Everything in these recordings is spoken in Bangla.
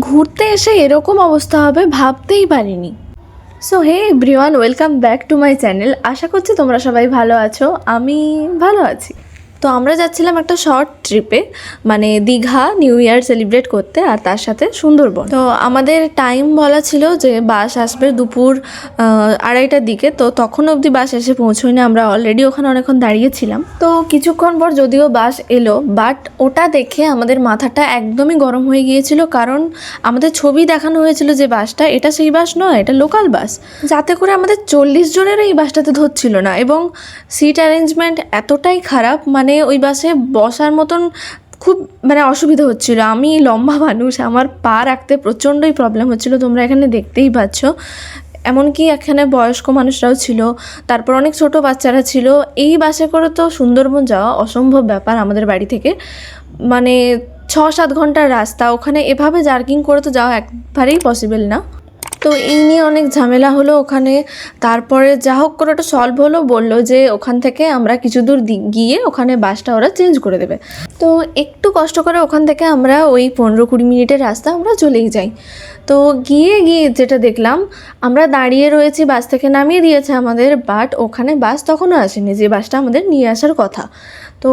ঘুরতে এসে এরকম অবস্থা হবে ভাবতেই পারিনি। So hey everyone, welcome back to my channel. আশা করছি তোমরা সবাই ভালো আছো, আমি ভালো আছি। তো আমরা যাচ্ছিলাম একটা শর্ট ট্রিপে, মানে দীঘা নিউ ইয়ার সেলিব্রেট করতে, আর তার সাথে সুন্দরবন। তো আমাদের টাইম বলা ছিল যে বাস আসবে দুপুর 2:30টার দিকে। তো তখন অবধি বাস এসে পৌঁছয়নি, আমরা অলরেডি ওখানে অনেকক্ষণ দাঁড়িয়েছিলাম। তো কিছুক্ষণ পর যদিও বাস এলো, বাট ওটা দেখে আমাদের মাথাটা একদমই গরম হয়ে গিয়েছিল, কারণ আমাদের ছবি দেখানো হয়েছিল যে বাসটা, এটা সেই বাস নয়, এটা লোকাল বাস। যাতে করে আমাদের 40 জনের এই বাসটাতে ধরছিল না, এবং সিট অ্যারেঞ্জমেন্ট এতটাই খারাপ, মানে ওই বাসে বসার মতন খুব অসুবিধা হচ্ছিল। আমি লম্বা মানুষ, আমার পা রাখতে প্রচণ্ডই প্রবলেম হচ্ছিল, তোমরা এখানে দেখতেই পাচ্ছ। এমনকি এখানে বয়স্ক মানুষরাও ছিল, তারপর অনেক ছোট বাচ্চারা ছিল। এই বাসে করে তো সুন্দরবন যাওয়া অসম্ভব ব্যাপার আমাদের বাড়ি থেকে, 6-7 ঘন্টার রাস্তা, ওখানে এভাবে জার্কিং করে তো যাওয়া একবারেই পসিবল না। তো এই নিয়ে অনেক ঝামেলা হলো ওখানে। তারপরে যা হোক করে ওটা সলভ হলো, বললো যে ওখান থেকে আমরা কিছু দূর গিয়ে ওখানে বাসটা ওরা চেঞ্জ করে দেবে। তো একটু কষ্ট করে ওখান থেকে আমরা ওই 15-20 মিনিটের রাস্তা আমরা চলেই যাই। তো গিয়ে যেটা দেখলাম, আমরা দাঁড়িয়ে রয়েছি, বাস থেকে নামিয়ে দিয়েছে আমাদের, বাট ওখানে বাস তখনও আসেনি যে বাসটা আমাদের নিয়ে আসার কথা। তো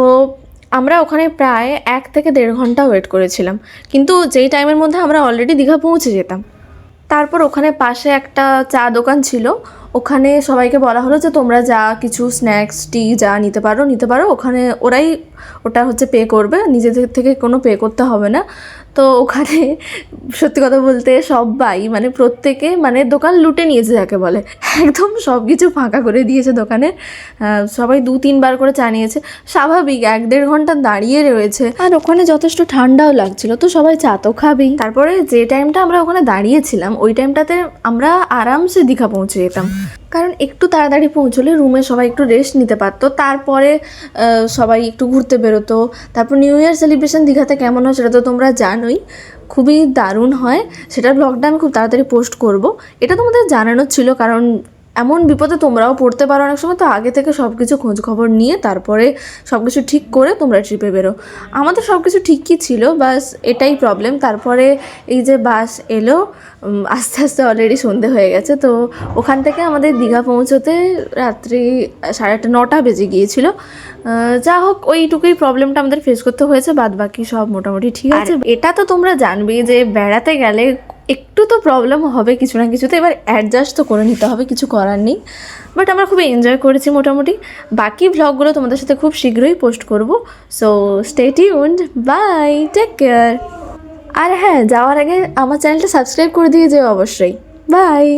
আমরা ওখানে প্রায় 1 থেকে 1.5 ঘন্টা ওয়েট করেছিলাম, কিন্তু যেই টাইমের মধ্যে আমরা অলরেডি দীঘা পৌঁছে যেতাম। তারপর ওখানে পাশে একটা চা দোকান ছিল, ওখানে সবাইকে বলা হলো যে তোমরা যা কিছু স্ন্যাক্স টি যা নিতে পারো, ওখানে ওরাই ওটা পে করবে, নিজেদের থেকে কোনো পে করতে হবে না। তো ওখানে সত্যি কথা বলতে সবাই প্রত্যেকে দোকান লুটে নিয়েছে যাকে বলে, একদম সব কিছু ফাঁকা করে দিয়েছে দোকানে। সবাই 2-3 বার করে চা নিয়েছে, স্বাভাবিক 1-1.5 ঘন্টা দাঁড়িয়ে রয়েছে, আর ওখানে যথেষ্ট ঠান্ডাও লাগছিল, তো সবাই চা তো খাবেই। তারপরে যে টাইমটা আমরা ওখানে দাঁড়িয়েছিলাম, ওই টাইমটাতে আমরা আরামসে দীঘা পৌঁছে যেতাম, কারণ একটু তাড়াতাড়ি পৌঁছলে রুমে সবাই একটু রেস্ট নিতে পারতো, তারপরে সবাই একটু ঘুরতে বেরোতো। তারপর নিউ ইয়ার সেলিব্রেশন দীঘাতে কেমন হয় সেটা তো তোমরা জানোই, খুবই দারুণ হয়। সেটার ব্লগটা আমি খুব তাড়াতাড়ি পোস্ট করব, এটা তোমাদের জানানোর ছিল, কারণ এমন বিপদে তোমরাও পড়তে পারো অনেক সময়। তো আগে থেকে সব কিছু খোঁজ খবর নিয়ে তারপরে সব কিছু ঠিক করে তোমরা ট্রিপে বেরো। আমাদের সব কিছু ঠিকই ছিল, বাস এটাই প্রবলেম। তারপরে এই যে বাস এলো, আস্তে আস্তে অলরেডি সন্ধে হয়ে গেছে। তো ওখান থেকে আমাদের দীঘা পৌঁছতে রাত্রি 8:30-9টা বেজে গিয়েছিল। যা হোক, ওইটুকুই প্রবলেমটা আমাদের ফেস করতে হয়েছে, বাদ বাকি সব মোটামুটি ঠিক আছে। এটা তো তোমরা জানবেই যে বেড়াতে গেলে একটু তো প্রবলেম হবে কিছু না কিছুতে, এবার অ্যাডজাস্ট তো করে নিতে হবে, কিছু করার নেই। বাট আমরা খুব এনজয় করেছি মোটামুটি। বাকি ভ্লগগুলো তোমাদের সাথে খুব শীঘ্রই পোস্ট করব। So stay tuned, bye, take care. আর হ্যাঁ, যাওয়ার আগে আমার চ্যানেলটা সাবস্ক্রাইব করে দিয়ে যেও অবশ্যই। বাই।